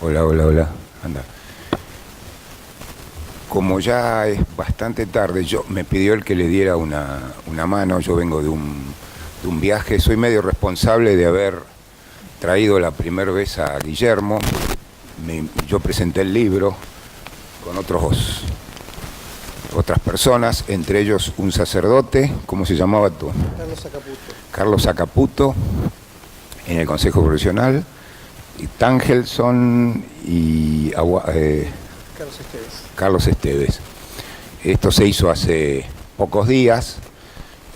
Hola, hola, hola. Anda. Como ya es bastante tarde, me pidió el que le diera una mano. Yo vengo de un viaje, soy medio responsable de haber traído la primera vez a Guillermo. Yo presenté el libro con otras personas, entre ellos un sacerdote. ¿Cómo se llamaba tú? Carlos Sacaputo. Carlos Sacaputo, en el Consejo Profesional, y Tangelson y Carlos Esteves. Esto se hizo hace pocos días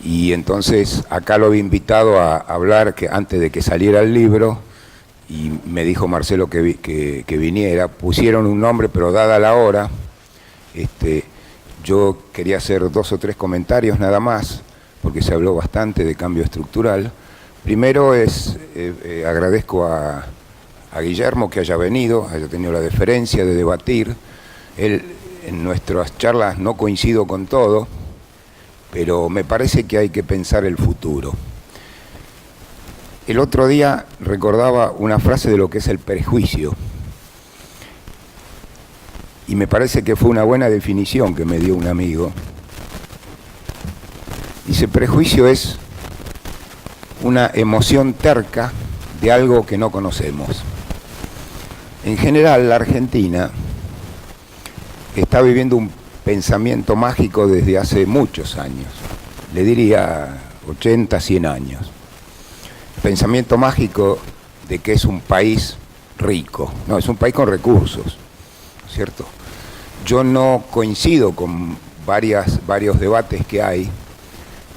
y entonces acá lo había invitado a hablar antes de que saliera el libro, y me dijo Marcelo que viniera. Pusieron un nombre, pero dada la hora, yo quería hacer 2 o 3 comentarios nada más, porque se habló bastante de cambio estructural. Primero agradezco a Guillermo que haya venido, haya tenido la deferencia de debatir. En nuestras charlas no coincido con todo, pero me parece que hay que pensar el futuro. El otro día recordaba una frase de lo que es el prejuicio, y me parece que fue una buena definición que me dio un amigo. Dice: prejuicio es una emoción terca de algo que no conocemos. En general, la Argentina está viviendo un pensamiento mágico desde hace muchos años, le diría 80, 100 años. Pensamiento mágico de que es un país rico, no, es un país con recursos, ¿cierto? Yo no coincido con varios debates que hay.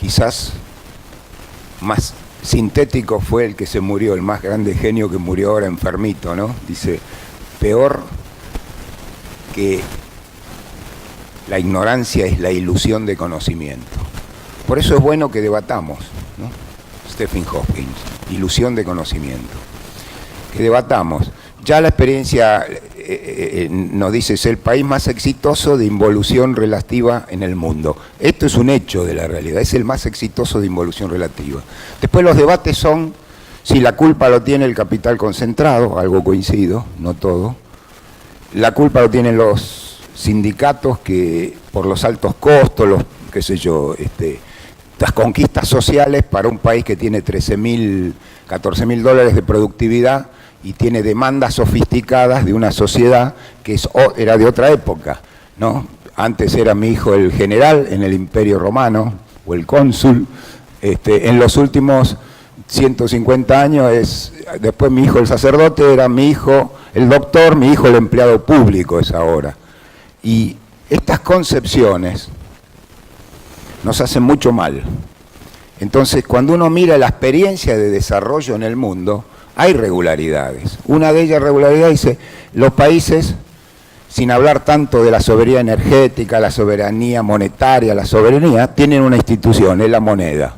Quizás más sintético fue el que se murió, el más grande genio que murió ahora enfermito, ¿no? Dice: peor que la ignorancia es la ilusión de conocimiento. Por eso es bueno que debatamos, ¿no? Stephen Hawking, ilusión de conocimiento. Que debatamos. Ya la experiencia nos dice: es el país más exitoso de involución relativa en el mundo. Esto es un hecho de la realidad, es el más exitoso de involución relativa. Después los debates son si la culpa lo tiene el capital concentrado, algo coincido, no todo. La culpa lo tienen los sindicatos, que por los altos costos, las conquistas sociales para un país que tiene 13.000, 14.000 dólares de productividad y tiene demandas sofisticadas de una sociedad que era de otra época, ¿no? Antes era mi hijo el general en el Imperio Romano, o el cónsul. En los últimos 150 años después mi hijo el sacerdote, era mi hijo el doctor, mi hijo el empleado público es ahora. Y estas concepciones nos hacen mucho mal. Entonces, cuando uno mira la experiencia de desarrollo en el mundo, hay regularidades. Una de ellas, dice: los países, sin hablar tanto de la soberanía energética, la soberanía monetaria, la soberanía, tienen una institución, es la moneda.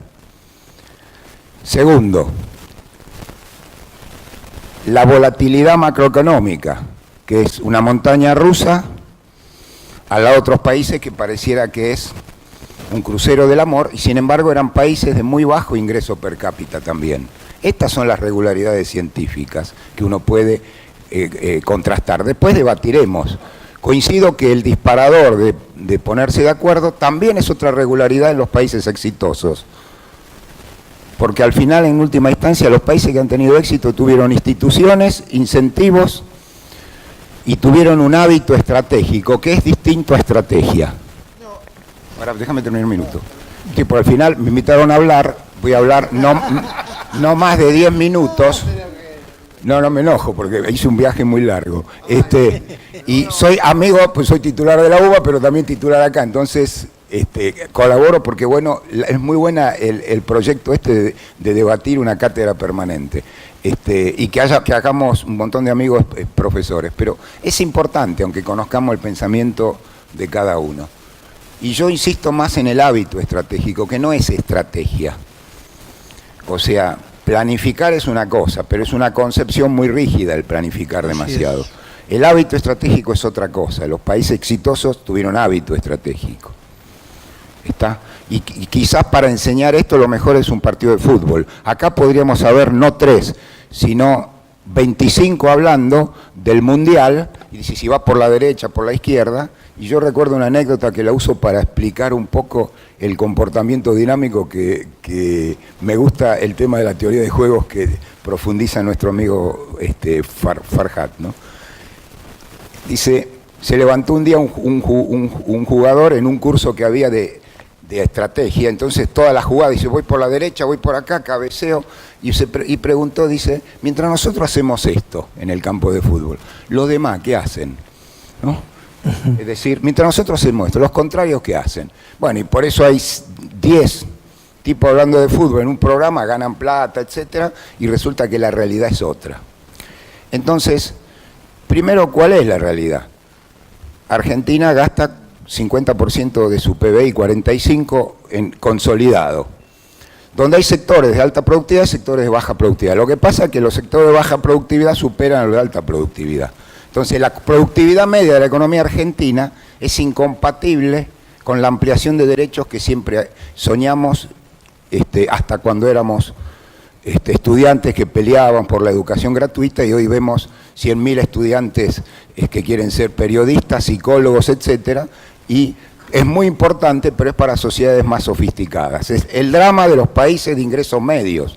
Segundo, la volatilidad macroeconómica, que es una montaña rusa a la de otros países que pareciera que es un crucero del amor, y sin embargo eran países de muy bajo ingreso per cápita también. Estas son las regularidades científicas que uno puede contrastar. Después debatiremos. Coincido que el disparador de ponerse de acuerdo también es otra regularidad en los países exitosos. Porque al final, en última instancia, los países que han tenido éxito tuvieron instituciones, incentivos y tuvieron un hábito estratégico que es distinto a estrategia. Ahora, déjame terminar un minuto. Tipo, al final me invitaron a hablar, voy a hablar no más de 10 minutos. No me enojo porque hice un viaje muy largo. Y soy amigo, pues soy titular de la UBA, pero también titular acá, entonces colaboro porque, bueno, es muy buena el proyecto de debatir una cátedra permanente. Y que hagamos un montón de amigos profesores, pero es importante, aunque conozcamos el pensamiento de cada uno. Y yo insisto más en el hábito estratégico, que no es estrategia. O sea, planificar es una cosa, pero es una concepción muy rígida el planificar demasiado. El hábito estratégico es otra cosa. Los países exitosos tuvieron hábito estratégico. ¿Está? Y quizás para enseñar esto lo mejor es un partido de fútbol. Acá podríamos haber no 3, sino 25 hablando del Mundial, y dice si va por la derecha, por la izquierda, y yo recuerdo una anécdota que la uso para explicar un poco el comportamiento dinámico que me gusta el tema de la teoría de juegos que profundiza nuestro amigo Farhat, ¿no? Dice, se levantó un día un jugador en un curso que había de estrategia, entonces toda la jugada, dice, voy por la derecha, voy por acá, cabeceo, y preguntó, dice, mientras nosotros hacemos esto en el campo de fútbol, ¿los demás qué hacen? ¿No? Es decir, mientras nosotros hacemos esto, ¿los contrarios qué hacen? Bueno, y por eso hay 10 tipos hablando de fútbol en un programa, ganan plata, etcétera, y resulta que la realidad es otra. Entonces, primero, ¿cuál es la realidad? Argentina gasta 50% de su PBI y 45% en consolidado. Donde hay sectores de alta productividad y sectores de baja productividad. Lo que pasa es que los sectores de baja productividad superan a los de alta productividad. Entonces, la productividad media de la economía argentina es incompatible con la ampliación de derechos que siempre soñamos hasta cuando éramos estudiantes que peleaban por la educación gratuita, y hoy vemos 100.000 estudiantes que quieren ser periodistas, psicólogos, etcétera, y es muy importante, pero es para sociedades más sofisticadas. Es el drama de los países de ingresos medios,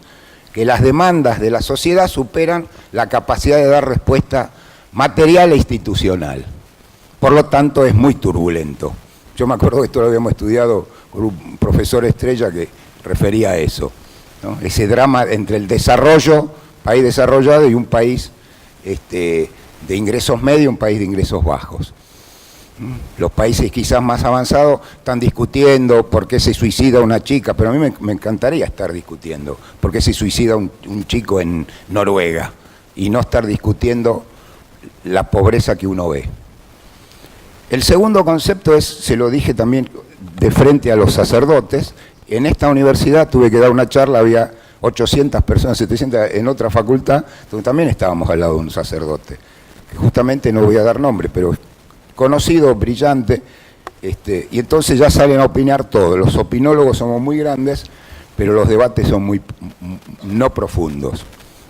que las demandas de la sociedad superan la capacidad de dar respuesta material e institucional. Por lo tanto, es muy turbulento. Yo me acuerdo que esto lo habíamos estudiado con un profesor estrella que refería a eso, ¿no? Ese drama entre el desarrollo, país desarrollado, y un país de ingresos medios, un país de ingresos bajos. Los países quizás más avanzados están discutiendo por qué se suicida una chica, pero a mí me encantaría estar discutiendo por qué se suicida un chico en Noruega y no estar discutiendo la pobreza que uno ve. El segundo concepto es, se lo dije también de frente a los sacerdotes, en esta universidad tuve que dar una charla, había 800 personas, 700 en otra facultad, donde también estábamos al lado de un sacerdote, que justamente no voy a dar nombre, pero conocido, brillante, y entonces ya salen a opinar todos. Los opinólogos somos muy grandes, pero los debates son muy no profundos,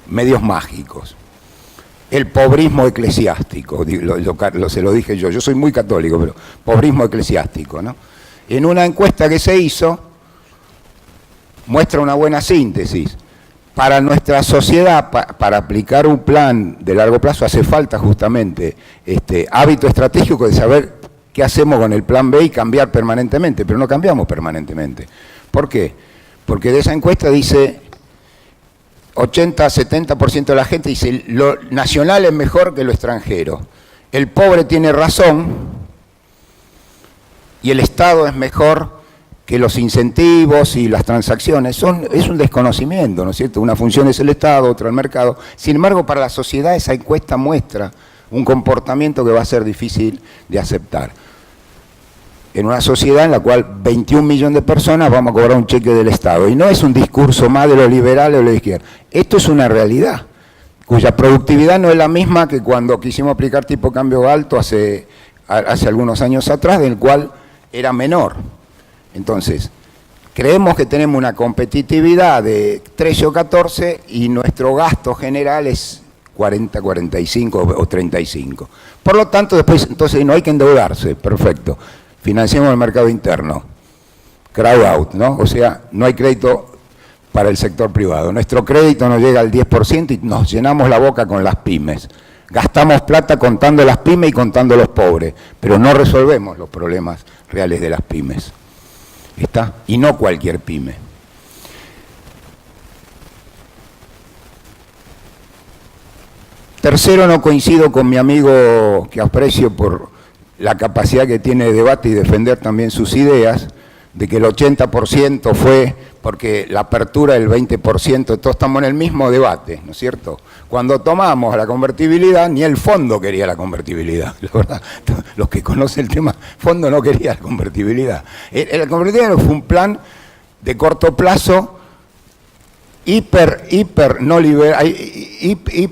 medios mágicos. El pobrismo eclesiástico, se lo dije yo soy muy católico, pero pobrismo eclesiástico, ¿no? En una encuesta que se hizo, muestra una buena síntesis. Para nuestra sociedad, para aplicar un plan de largo plazo, hace falta justamente hábito estratégico de saber qué hacemos con el plan B y cambiar permanentemente, pero no cambiamos permanentemente. ¿Por qué? Porque de esa encuesta dice 80-70% de la gente dice lo nacional es mejor que lo extranjero. El pobre tiene razón y el Estado es mejor que los incentivos y las transacciones. Es un desconocimiento, ¿no es cierto? Una función es el Estado, otra el mercado. Sin embargo, para la sociedad esa encuesta muestra un comportamiento que va a ser difícil de aceptar. En una sociedad en la cual 21 millones de personas vamos a cobrar un cheque del Estado. Y no es un discurso más de los liberales o de la izquierda. Esto es una realidad, cuya productividad no es la misma que cuando quisimos aplicar tipo de cambio alto hace algunos años atrás, del cual era menor. Entonces, creemos que tenemos una competitividad de 13 o 14 y nuestro gasto general es 40, 45 o 35. Por lo tanto, después, entonces no hay que endeudarse, perfecto. Financiemos el mercado interno, crowd out, ¿no? O sea, no hay crédito para el sector privado. Nuestro crédito no llega al 10% y nos llenamos la boca con las pymes. Gastamos plata contando las pymes y contando los pobres, pero no resolvemos los problemas reales de las pymes. ¿Está? Y no cualquier pyme. Tercero, no coincido con mi amigo que aprecio por la capacidad que tiene de debate y defender también sus ideas, de que el 80% fue porque la apertura del 20%, todos estamos en el mismo debate, ¿no es cierto? Cuando tomamos la convertibilidad, ni el fondo quería la convertibilidad, la verdad, los que conocen el tema, fondo no quería la convertibilidad. La convertibilidad fue un plan de corto plazo, hiper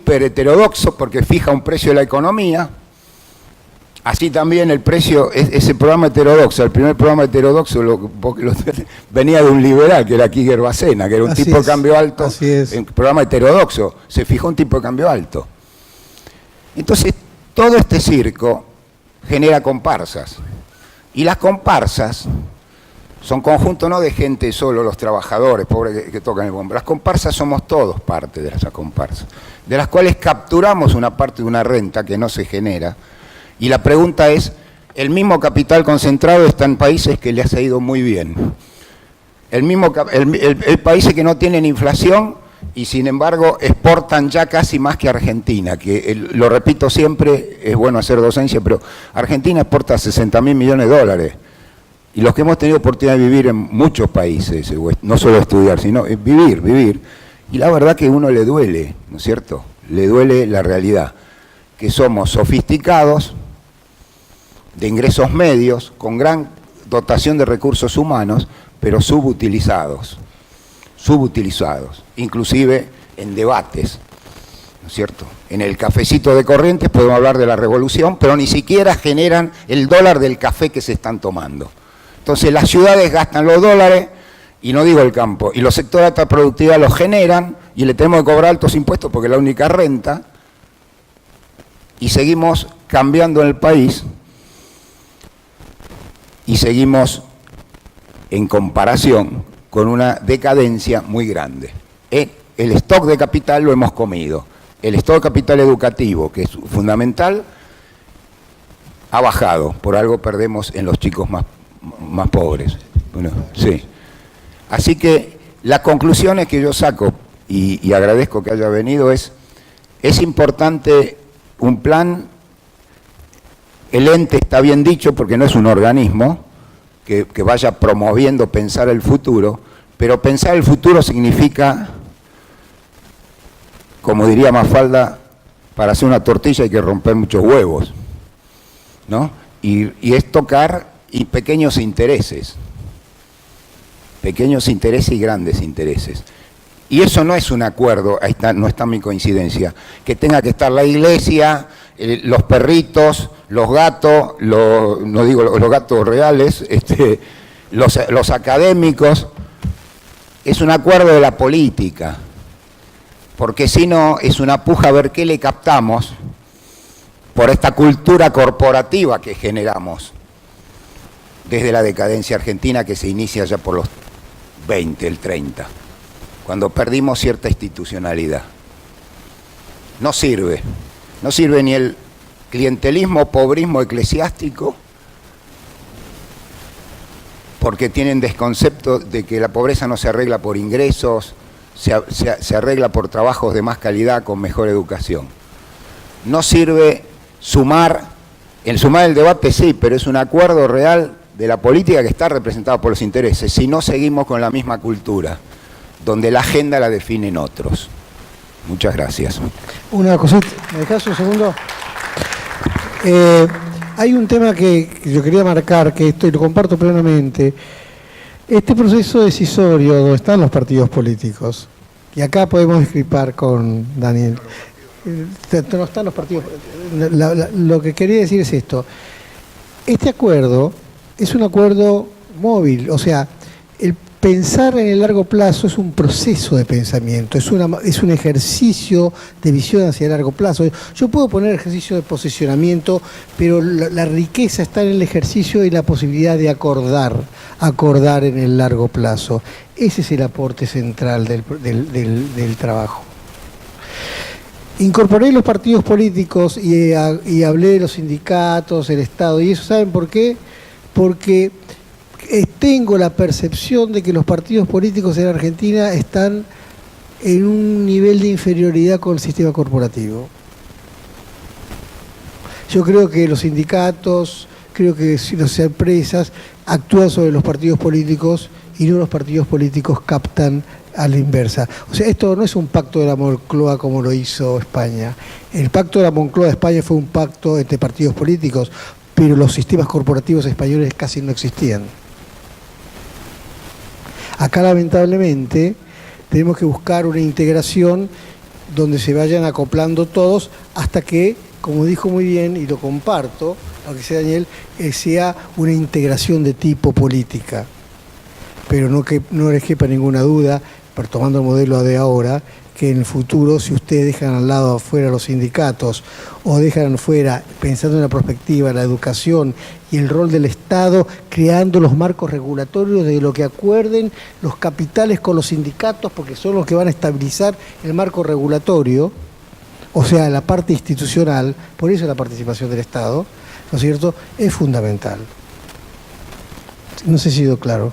heterodoxo, porque fija un precio de la economía, Así también el precio, ese programa heterodoxo, el primer programa heterodoxo venía de un liberal, que era Kiger Bacena, que era un tipo de cambio alto. Así es. En programa heterodoxo, se fijó un tipo de cambio alto. Entonces, todo este circo genera comparsas. Y las comparsas son conjunto no de gente solo, los trabajadores, pobres que tocan el bombo. Las comparsas somos todos parte de esas comparsas, de las cuales capturamos una parte de una renta que no se genera. Y la pregunta es, el mismo capital concentrado está en países que les ha ido muy bien. El países que no tienen inflación y sin embargo exportan ya casi más que Argentina, que lo repito siempre, es bueno hacer docencia, pero Argentina exporta 60.000 millones de dólares. Y los que hemos tenido oportunidad de vivir en muchos países, no solo estudiar, sino vivir. Y la verdad que a uno le duele, ¿no es cierto? Le duele la realidad, que somos sofisticados, de ingresos medios, con gran dotación de recursos humanos, pero subutilizados, inclusive en debates, ¿no es cierto? En el cafecito de Corrientes podemos hablar de la revolución, pero ni siquiera generan el dólar del café que se están tomando. Entonces las ciudades gastan los dólares, y no digo el campo, y los sectores de alta productividad los generan, y le tenemos que cobrar altos impuestos porque es la única renta, y seguimos cambiando en el país, y seguimos en comparación con una decadencia muy grande. El stock de capital lo hemos comido. El stock de capital educativo, que es fundamental, ha bajado. Por algo perdemos en los chicos más pobres. Bueno, sí. Así que las conclusiones que yo saco, y agradezco que haya venido, es importante un plan. El ente está bien dicho porque no es un organismo que vaya promoviendo pensar el futuro, pero pensar el futuro significa, como diría Mafalda, para hacer una tortilla hay que romper muchos huevos, ¿no? Y es tocar pequeños intereses y grandes intereses. Y eso no es un acuerdo, ahí está, no está mi coincidencia, que tenga que estar la iglesia, los perritos, los gatos, no digo los gatos reales, los académicos. Es un acuerdo de la política, porque si no es una puja a ver qué le captamos por esta cultura corporativa que generamos desde la decadencia argentina que se inicia ya por los 20, el 30, cuando perdimos cierta institucionalidad. No sirve ni el clientelismo, pobrismo eclesiástico, porque tienen desconcepto de que la pobreza no se arregla por ingresos, se arregla por trabajos de más calidad con mejor educación. No sirve sumar el debate sí, pero es un acuerdo real de la política que está representada por los intereses, si no seguimos con la misma cultura, donde la agenda la definen otros. Muchas gracias. Una cosita, ¿me dejas un segundo? Hay un tema que yo quería marcar, que esto y lo comparto plenamente. Este proceso decisorio donde están los partidos políticos, y acá podemos discrepar con Daniel, no están los partidos. Lo que quería decir es esto. Este acuerdo es un acuerdo móvil, o sea, el pensar en el largo plazo es un proceso de pensamiento, es un ejercicio de visión hacia el largo plazo. Yo puedo poner ejercicio de posicionamiento, pero la riqueza está en el ejercicio y la posibilidad de acordar en el largo plazo. Ese es el aporte central del trabajo. Incorporé los partidos políticos y hablé de los sindicatos, el Estado, y eso, ¿saben por qué? Porque tengo la percepción de que los partidos políticos en Argentina están en un nivel de inferioridad con el sistema corporativo. Yo creo que los sindicatos, creo que las empresas actúan sobre los partidos políticos y no los partidos políticos captan a la inversa. O sea, esto no es un pacto de la Moncloa como lo hizo España. El pacto de la Moncloa de España fue un pacto entre partidos políticos, pero los sistemas corporativos españoles casi no existían. Acá, lamentablemente, tenemos que buscar una integración donde se vayan acoplando todos hasta que, como dijo muy bien, y lo comparto, lo que dice Daniel, sea una integración de tipo política. Pero no les quepa ninguna duda, tomando el modelo de ahora, que en el futuro, si ustedes dejan al lado afuera los sindicatos o dejan fuera, pensando en la perspectiva, la educación y el rol del Estado, creando los marcos regulatorios de lo que acuerden los capitales con los sindicatos, porque son los que van a estabilizar el marco regulatorio, o sea, la parte institucional, por eso la participación del Estado, ¿no es cierto?, es fundamental. No sé si he sido claro.